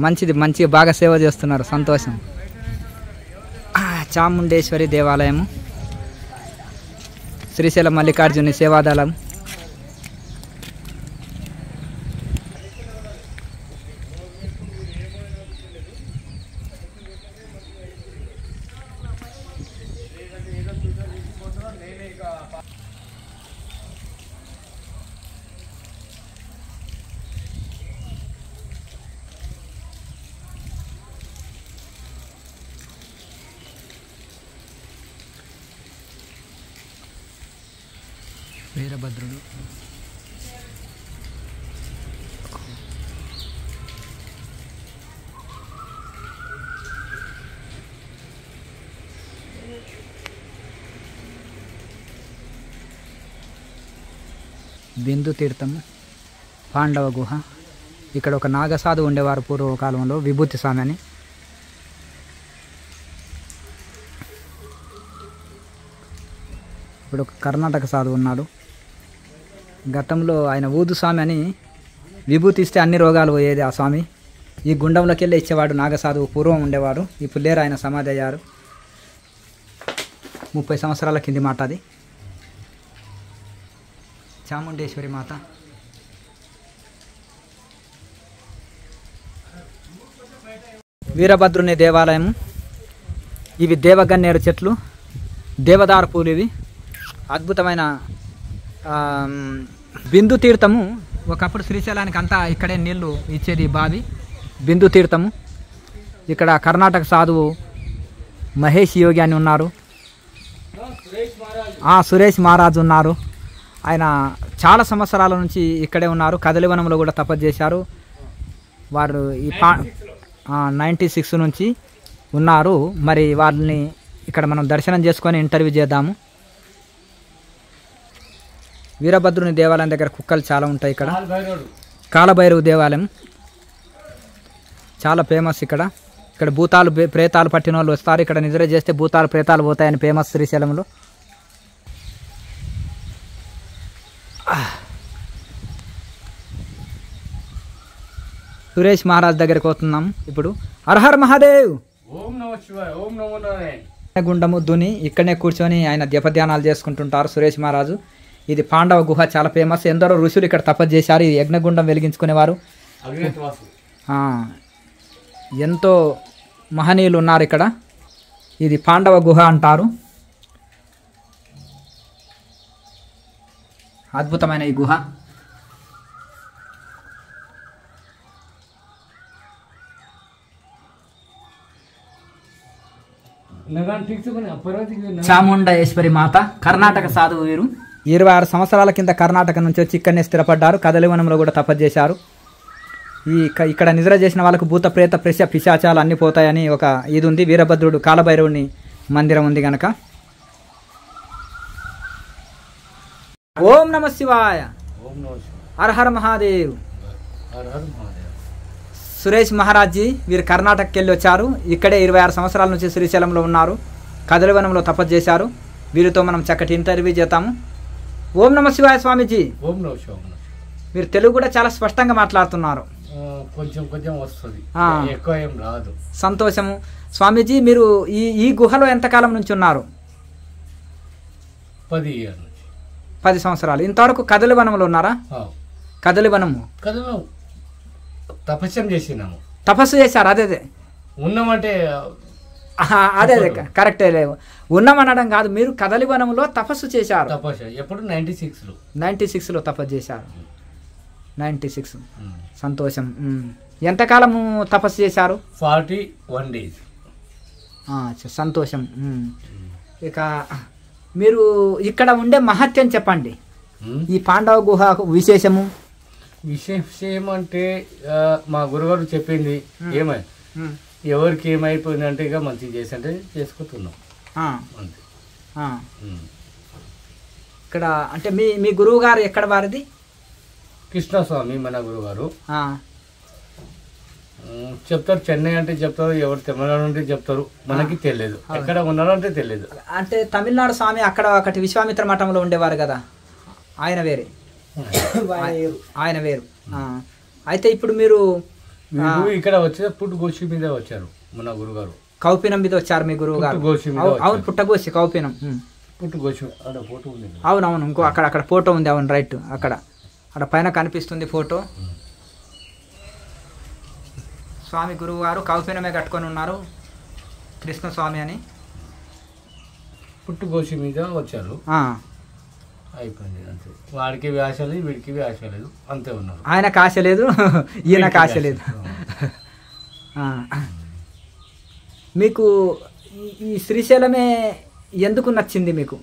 మంచిది, మంచిగా బాగా సేవ చేస్తున్నారు, సంతోషం. చాముండేశ్వరి దేవాలయము, శ్రీశైలం మల్లికార్జుని సేవాదళం. వీరభద్రుడు, బిందు తీర్థము, పాండవ గుహ. ఇక్కడ ఒక నాగసాధు ఉండేవారు పూర్వకాలంలో, విభూతి స్వామి అని. ఇప్పుడు ఒక కర్ణాటక సాధువు ఉన్నాడు. గతంలో ఆయన ఊదు స్వామి అని విభూతి ఇస్తే అన్ని రోగాలు పోయేది ఆ స్వామి. ఈ గుండంలోకి వెళ్ళి ఇచ్చేవాడు నాగసాధువు, పూర్వం ఉండేవాడు. ఇప్పుడు లేరు, ఆయన సమాధి అయ్యారు. 30 సంవత్సరాల కింది మాట అది. చాముండేశ్వరి మాత. వీరభద్రుని దేవాలయం. ఇవి దేవగన్నేరు చెట్లు, దేవదారు పూలు. ఇవి అద్భుతమైన బిందు తీర్థము. ఒకప్పుడు శ్రీశైలానికి అంతా ఇక్కడే నీళ్లు ఇచ్చేది బావి, బిందు తీర్థము. ఇక్కడ కర్ణాటక సాధువు మహేష్ యోగి అని ఉన్నారు, సురేష్ మహారాజు ఉన్నారు. ఆయన చాలా సంవత్సరాల నుంచి ఇక్కడే ఉన్నారు. కదలివనంలో కూడా తపస్సు చేశారు. వారు ఈ 96 నుంచి ఉన్నారు. మరి వాళ్ళని ఇక్కడ మనం దర్శనం చేసుకొని ఇంటర్వ్యూ చేద్దాము. వీరభద్రుని దేవాలయం దగ్గర కుక్కలు చాలా ఉంటాయి. ఇక్కడ కాలభైరవ దేవాలయం చాలా ఫేమస్. ఇక్కడ భూతాలు ప్రేతాలు పట్టిన వాళ్ళు వస్తారు. ఇక్కడ నిద్ర చేస్తే భూతాలు ప్రేతాలు పోతాయని ఫేమస్ శ్రీశైలంలో. సురేష్ మహారాజ్ దగ్గరికి పోతున్నాం ఇప్పుడు. హరహర్ మహాదేవ్. ఓం నమః శివాయ. ఓం నమో నారాయణ. గుండము దుని ఇక్కడనే కూర్చొని ఆయన జపధ్యానాలు చేసుకుంటుంటారు సురేష్ మహారాజు. ఇది పాండవ గుహ, చాలా ఫేమస్. ఎందరో ఋషులు ఇక్కడ తపస్సు చేశారు. ఈ యజ్ఞగుండం వెలిగించుకునేవారు. ఎంతో మహనీయులు ఉన్నారు ఇక్కడ. ఇది పాండవ గుహ అంటారు. అద్భుతమైన ఈ గుహ. చాముండేశ్వరి మాత, కర్ణాటక సాధువు వీరు. 26 సంవత్సరాల కింద కర్ణాటక నుంచి వచ్చి ఇక్కడనే స్థిరపడ్డారు. కదలివనంలో కూడా తపస్సు చేశారు. ఇక్కడ నిద్ర చేసిన వాళ్ళకు భూత ప్రేత పిశాచాలు అన్ని పోతాయని ఒక ఇది ఉంది. వీరభద్రుడు కాలభైరవుని మందిరం ఉంది గనక. ఓం నమ శివాయ. హరహర్ మహాదేవ్. సురేష్ మహారాజ్జీ వీరు కర్ణాటకకి వెళ్ళి వచ్చారు. ఇక్కడే 26 సంవత్సరాల నుంచి శ్రీశైలంలో ఉన్నారు. కదలివనంలో తపస్సు చేశారు. వీరితో మనం చక్కటి ఇంటర్వ్యూ చేద్దాము. ఓం నమ శివాయ స్వామీజీ. ఓం నమ శివాయ. మీరు తెలుగు కూడా చాలా స్పష్టంగా మాట్లాడుతున్నారు. కొంచెం కొంచెం వస్తుంది, ఎక్కువ ఏం రాదు. సంతోషము. స్వామీజీ మీరు ఈ గుహలో ఎంతకాలం నుంచి ఉన్నారు? 10 ఏళ్ళ నుంచి. 10 సంవత్సరాలు. ఇంతవరకు కదలివనంలో ఉన్నారా? కదలివనము తపస్యం చేసినాము. తపస్సు చేశారు. అదే ఉన్నామంటే అదే కరెక్టే. లేవు ఉన్నామనడం కాదు, మీరు కదలివనంలో తపస్సు చేశారు. తపస్సు ఎప్పుడు 96లో తపస్సు చేశారు. 96. సంతోషం. ఎంతకాలము తపస్సు చేశారు? 41 days. సంతోషం. ఇక మీరు ఇక్కడ ఉండే మహత్యం చెప్పండి. ఈ పాండవ గుహ విశేషము. విశేషం అంటే మా గురుగారు చెప్పింది. ఎవరికి ఏమైపోయిందంటే ఇక మంచిగా చేసి అంటే చేసుకుంటున్నాం అంతే. ఇక్కడ అంటే మీ గురువు గారు ఎక్కడ వారిది? కృష్ణస్వామి మన గురుగారు చెప్తారు. చెన్నై అంటే చెప్తారు, ఎవరు తమిళనాడు అంటే చెప్తారు. మనకి తెలియదు ఎక్కడ ఉన్నారో అంటే తెలియదు. అంటే తమిళనాడు స్వామి అక్కడ ఒకటి విశ్వామిత్ర మఠంలో ఉండేవారు కదా, ఆయన వేరే. ఆయన వేరు. అయితే ఇప్పుడు మీరు ఇక్కడ వచ్చే పుట్టుగోషి మీద వచ్చారు మన గురుగారు. కౌపీనం మీద వచ్చారు మీ గురువు గారు. అవును, పుట్టగోసి కౌపీనం. పుట్టుగోషి ఫోటో ఉంది. అవునవును, ఇంకో అక్కడ ఫోటో ఉంది. అవును, రైట్. అక్కడ పైన కనిపిస్తుంది ఫోటో. స్వామి గురువు గారు కౌపీనమే కట్టుకొని ఉన్నారు, కృష్ణస్వామి అని. పుట్టుగోషి మీద వచ్చారు, అయిపోయింది అంతే. వాడికి వ్యాస లేదు, వీడికి వ్యాస లేదు, అంతే ఉన్నారు. ఆయనకు ఆశ లేదు, ఈయనకు ఆశ లేదు. మీకు ఈ శ్రీశైలమే ఎందుకు నచ్చింది మీకు?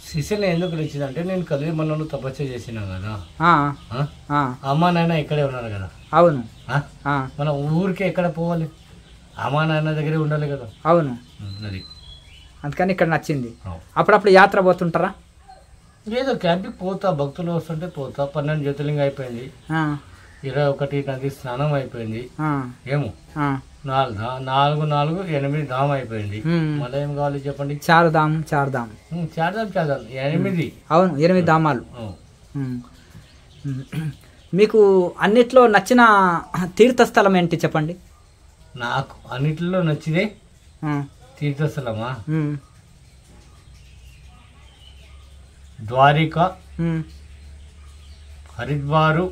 శ్రీశైలం ఎందుకు నచ్చింది అంటే నేను కలిమల్లలో తపస్సు చేసినా కదా. అమ్మా నాయన ఇక్కడే ఉన్నారు కదా. అవును, మన ఊరికే ఎక్కడ పోవాలి, అమ్మా నాయన దగ్గరే ఉండాలి కదా. అవును, అది అందుకని ఇక్కడ నచ్చింది. అప్పుడప్పుడు యాత్ర పోతుంటారా? ఏదో క్యాంపింగ్ పోతా, భక్తులు వస్తుంటే పోతా. 12 జ్యోతిర్లింగం అయిపోయింది, 21 నది స్నానం అయిపోయింది. ఏమో 4 8 ధామ్ అయిపోయింది. మళ్ళీ ఏం కావాలి చెప్పండి? చార్ధామ్ 8. అవును, 8 ధామాలు. మీకు అన్నిట్లో నచ్చిన తీర్థస్థలం ఏంటి చెప్పండి? నాకు అన్నిటిలో నచ్చిదే తీర్థస్థలమా? ద్వారిక, హరిద్వారు,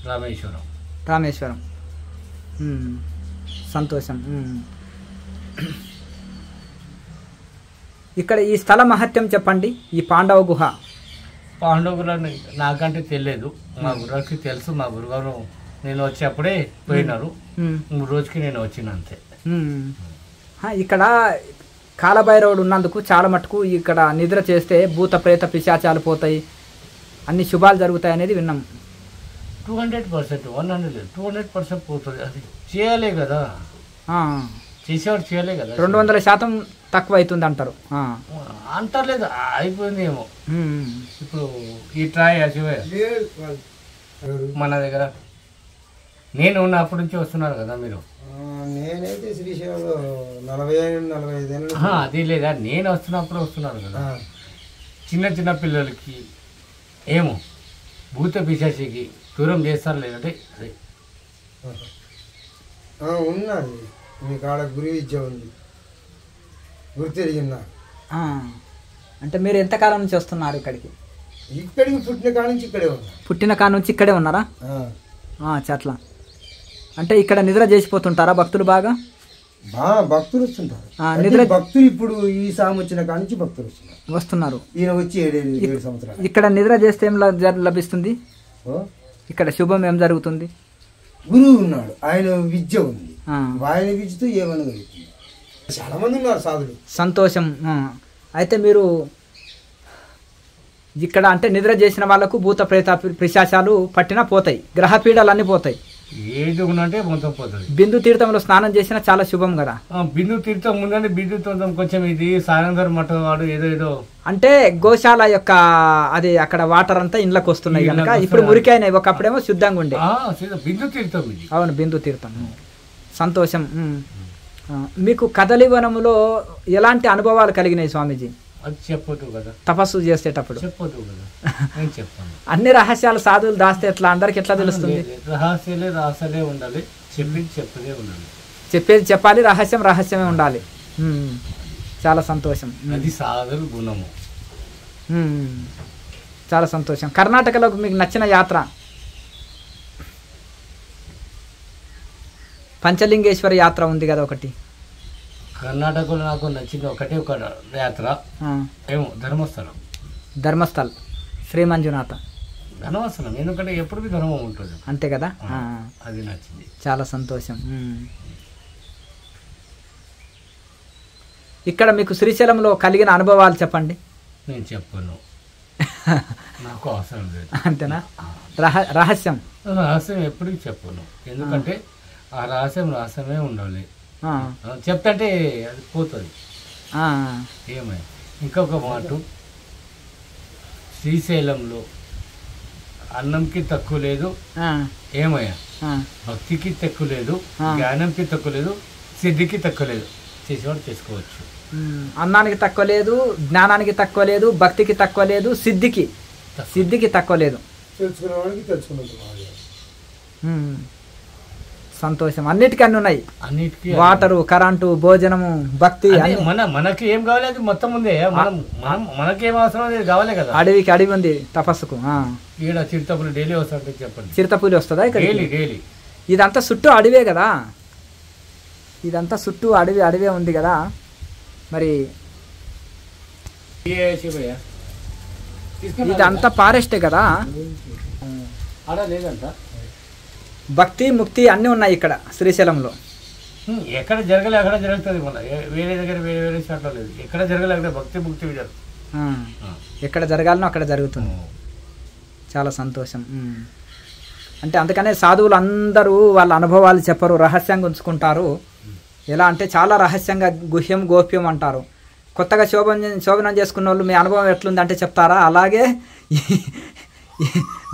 రామేశ్వరం. సంతోషం. ఇక్కడ ఈ స్థల మహత్యం చెప్పండి. ఈ పాండవ గుహ నాకంటే తెలియదు, మా గురువుకి తెలుసు. మా గురుగారు నేను వచ్చేప్పుడే పోయినారు, 3 రోజుకి నేను వచ్చిన అంతే. ఇక్కడ కాలభైరవుడు ఉన్నందుకు చాలా మటుకు ఇక్కడ నిద్ర చేస్తే భూత ప్రేత పిశాచాలు పోతాయి, అన్ని శుభాలు జరుగుతాయి అనేది విన్నాం. 200%, 200% పోతుంది. అది చేయాలే కదా, చేసేవాడు చేయాలే కదా. 200% తక్కువ అవుతుంది అంటారు. అంటలేదు, అయిపోయింది ఏమో. ఇప్పుడు ఈ ట్రాయ్ మన దగ్గర నేను ఉన్నప్పటి నుంచి వస్తున్నారు కదా మీరు. నేనైతే శ్రీశైలంలో 40-45 ఏళ్ళు. అది లేదా, నేను వస్తున్నప్పుడు వస్తున్నారు కదా. చిన్న పిల్లలకి ఏమో భూత పిశాచికి దూరం చేస్తారు లేదంటే ఉన్నది. మీ కాడ గురి విద్య ఉంది, గుర్తు తిరిగిన్నారు. అంటే మీరు ఎంతకాలం నుంచి వస్తున్నారు ఇక్కడికి? పుట్టిన కాడ నుంచి ఇక్కడే ఉన్నారు. పుట్టిన కాడ నుంచి ఇక్కడే ఉన్నారా? అట్లా అంటే ఇక్కడ నిద్ర చేసిపోతుంటారా భక్తులు? బాగా భక్తులు వస్తుంటారు. భక్తులు ఇప్పుడు ఈ సాము వచ్చిన కాడ నుంచి భక్తులు వస్తున్నారు. ఈయన వచ్చి 7 సంవత్సరాలు. ఇక్కడ నిద్ర చేస్తే ఏం లభిస్తుంది? ఇక్కడ శుభం ఏం జరుగుతుంది? గురువు ఉన్నాడు, ఆయన విద్య ఉంది, ఆయన విద్యతో ఏమని జరుగుతుంది. చాలా మంది ఉన్నారు సాధులు. సంతోషం. అయితే మీరు ఇక్కడ అంటే నిద్ర చేసిన వాళ్ళకు భూత ప్రేత పిశాచాలు పట్టినా పోతాయి, గ్రహ పీడలన్నీ పోతాయి. ఏది అంటే మొత్తం పోతుంది. బిందు తీర్థంలో స్నానం చేసినా చాలా శుభం కదా. బిందు తీర్థం ముందంటే బిందు తీర్థం కొంచెం ఇది సాయంత్రం మఠం వాడు ఏదో అంటే గోశాల యొక్క అది అక్కడ వాటర్ అంతా ఇండ్లకు వస్తున్నాయి కనుక ఇప్పుడు మురికైనాయి. ఒకప్పుడేమో శుద్ధంగా ఉండే బిందు తీర్థం. అవును, బిందు తీర్థం. సంతోషం. మీకు కదలివనములో ఎలాంటి అనుభవాలు కలిగినాయి స్వామీజీ? అది చెప్పదు కదా, తపస్సు చేసేటప్పుడు చెప్పదు కదా, నేను చెప్పాను. అన్ని రహస్యాలు సాధువులు దాస్తే ఎట్లా, అందరికి ఎట్లా తెలుస్తుంది? రహస్యాలే ఉండాలి, చెప్పదే ఉండాలి. చెప్పేది చెప్పాలి, రహస్యమే ఉండాలి. చాలా సంతోషం. అది సాధుల గుణము. చాలా సంతోషం. కర్ణాటకలో మీకు నచ్చిన యాత్ర? పంచలింగేశ్వర యాత్ర ఉంది కదా ఒకటి. కర్ణాటకలో నాకు నచ్చింది ఒకటే ఒక యాత్ర, ఏమో ధర్మస్థలం శ్రీ మంజునాథ ధర్మస్థలం. ఎందుకంటే ఎప్పుడు ధర్మం ఉంటుంది అంతే కదా, అది నచ్చింది. చాలా సంతోషం. ఇక్కడ మీకు శ్రీశైలంలో కలిగిన అనుభవాలు చెప్పండి. నేను చెప్పను, నాకు అవసరం లేదు. అంతేనా? రహస్యం ఎప్పటికీ చెప్పను, ఎందుకంటే ఆ రహస్యమే ఉండాలి. చెప్తే అది పోతుంది. ఏమై ఇంకొక మాట, శ్రీశైలంలో అన్నంకి తక్కువ లేదు, ఏమయ్యా భక్తికి తక్కువ లేదు, జ్ఞానంకి తక్కువ లేదు, సిద్ధికి తక్కువ లేదు. చేసేవాడు చేసుకోవచ్చు. అన్నానికి తక్కువ లేదు, జ్ఞానానికి తక్కువ లేదు, భక్తికి తక్కువ లేదు, సిద్ధికి తక్కువ లేదు. తెలుసుకునే వాడికి తెలుసుకున్నట్టు. సంతోషం. అన్నిటికీ అన్ని ఉన్నాయి, అన్నిటికీ వాటరు, కరెంటు, భోజనము, భక్తి. మనకి ఏం కావాలి అది మొత్తం ఉంది. మనకేం అవసరం అది కావాలి కదా. అడవికి అడవి ఉంది తపస్సుకు. ఈడ చిరుతపులు డైలీ వస్తుంటే చెప్పండి. చిరుతపులి వస్తుందా ఇక్కడ? డైలీ. ఇదంతా చుట్టూ అడవే కదా, ఇదంతా చుట్టూ అడవే ఉంది కదా. మరి ఇదంతా ఫారెస్టే కదా. లేదంట. భక్తి ముక్తి అన్నీ ఉన్నాయి ఇక్కడ శ్రీశైలంలో. ఎక్కడ జరగలే అక్కడ జరుగుతుంది. మన వేరే దగ్గర వేరే చోట్ల లేదు. ఎక్కడ జరగలేదు భక్తి ముక్తి ఎక్కడ జరగాలనో అక్కడ జరుగుతుంది. చాలా సంతోషం. అంటే అందుకనే సాధువులు అందరూ వాళ్ళ అనుభవాలు చెప్పరు, రహస్యంగా ఉంచుకుంటారు. ఎలా అంటే చాలా రహస్యంగా గుహ్యం గోప్యం అంటారు. కొత్తగా శోభనం చేసుకున్న వాళ్ళు మీ అనుభవం ఎట్లుంది అంటే చెప్తారా? అలాగే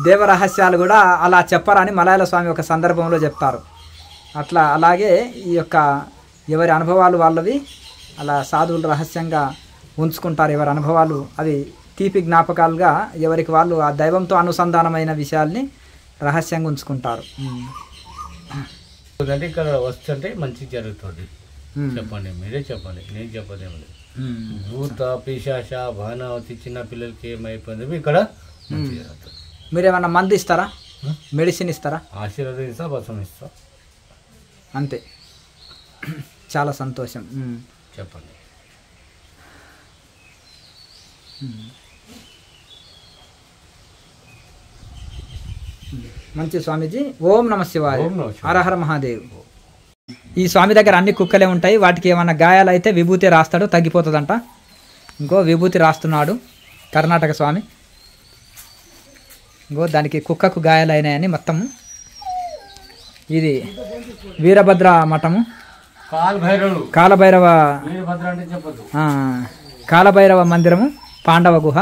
దేవ రహస్యాలు కూడా అలా చెప్పరని మలయాళ స్వామి ఒక సందర్భంలో చెప్తారు. అలాగే ఈ యొక్క ఎవరి అనుభవాలు వాళ్ళవి అలా సాధువులు రహస్యంగా ఉంచుకుంటారు. ఎవరి అనుభవాలు అవి తీపి జ్ఞాపకాలుగా ఎవరికి వాళ్ళు ఆ దైవంతో అనుసంధానమైన విషయాల్ని రహస్యంగా ఉంచుకుంటారు. ఇక్కడ వస్తుంటే మంచి జరుగుతుంది. చెప్పండి, మీరే చెప్పండి, నేను చెప్పదేమో. భూత పిశాచ భానవతి చిన్న పిల్లలకి ఏమైపోయింది ఇక్కడ. మీరేమన్నా మందు ఇస్తారా, మెడిసిన్ ఇస్తారా? ఆశీర్వాదం ఇస్తా, బసం ఇస్తా, అంతే. చాలా సంతోషం. చెప్పండి. మంచి స్వామీజీ. ఓం నమ శివాయ. హరహర మహాదేవ్. ఈ స్వామి దగ్గర అన్ని కుక్కలే ఉంటాయి. వాటికి ఏమన్నా గాయాలు అయితే విభూతి రాస్తాడు, తగ్గిపోతుందంట. ఇంకో విభూతి రాస్తున్నాడు కర్ణాటక స్వామి. ఇంకో దానికి కుక్కకు గాయాలు అయినాయని మొత్తం. ఇది వీరభద్ర మఠము, కాలభైరవ మందిరము, పాండవ గుహ.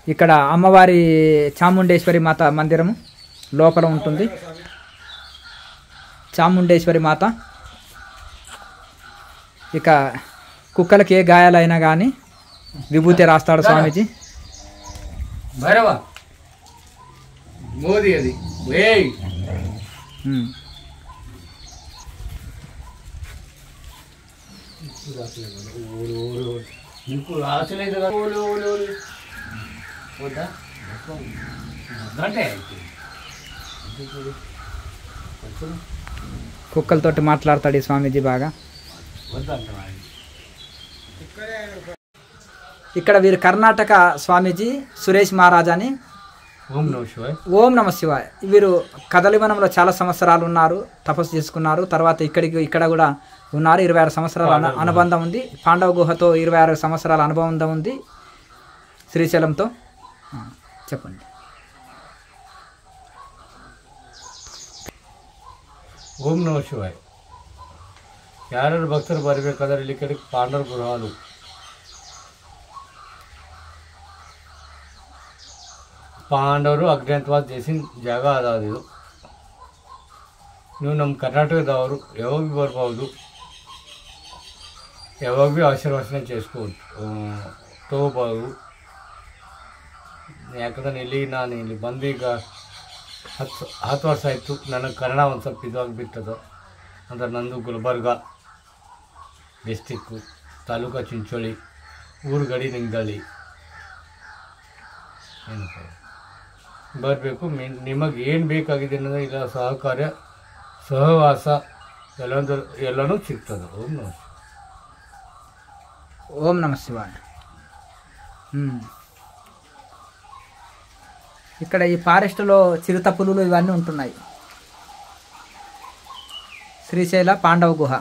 ఇక్కడ అమ్మవారి చాముండేశ్వరి మాత మందిరము లోపల ఉంటుంది. చాముండేశ్వరి మాత. ఇక కుక్కలకి ఏ గాయాలైనా కానీ విభూతి రాస్తాడు స్వామీజీ. భైరవ మోదీ అది కుక్కలతోటి మాట్లాడతాడు ఈ స్వామీజీ బాగా. ఇక్కడ వీరు కర్ణాటక స్వామీజీ సురేష్ మహారాజ్ అని. ఓం నమ శివాయ్. వీరు కదలివనంలో చాలా సంవత్సరాలు ఉన్నారు, తపస్సు చేసుకున్నారు. తర్వాత ఇక్కడ కూడా ఉన్నారు. 26 సంవత్సరాల అనుబంధం ఉంది. పాండవ గుహతో 26 సంవత్సరాల అనుబంధం ఉంది శ్రీశైలంతో. చెప్పండి. ಓಂ ನಮ ಶಿವಾಯ. ಯಾರ್ಯಾರು ಭಕ್ತರು ಬರಬೇಕಾದ್ರೆ ಇಲ್ಲಿ ಕಡೆ ಪಾಂಡವ ಗೃಹಾಲು ಪಾಂಡವರು ಅಜ್ಞಾತವಾಸ చేసిన ಜಾಗ ಅದಾದಿದು. ನೀವು ನಮ್ಮ ಕರ್ನಾಟಕದವರು ಯಾವಾಗ ಭೀ ಬರ್ಬೋದು, ಯಾವಾಗ ಭೀ ಆಶೀರ್ವಚನೆ చేసుకోవచ్చు, ತಗೋಬೋದು. ಯಾಕಂದ್ರೆ ನಾನು ಇಲ್ಲಿ ಬಂದು ಈಗ 10 ವರ್ಷ ಆಯಿತು. ನನಗೆ ಕನ್ನಡ ಒಂದು ಸ್ವಲ್ಪ ಇದಾಗಿ ಬಿಟ್ಟದು. ಅಂದ್ರೆ ನಂದು ಗುಲ್ಬರ್ಗ ಡಿಸ್ಟಿಕ್ಕು, ತಾಲೂಕು ಚಿಂಚೋಳಿ, ಊರು ಗಡಿ ನಿಂಗಳಿ. ಏನಪ್ಪ ಬರಬೇಕು. ನಿಮಗೆ ಏನು ಬೇಕಾಗಿದೆ ಅನ್ನೋದು ಇಲ್ಲ, ಸಹಕಾರ್ಯ ಸಹವಾಸ ಎಲ್ಲನೂ ಸಿಗ್ತದೆ. ಓಂ ನಮ ఓం నమ శివాయ. ఇక్కడ ఈ ఫారెస్ట్లో చిరుత పులులు ఇవన్నీ ఉంటున్నాయి. శ్రీశైల పాండవ గుహ.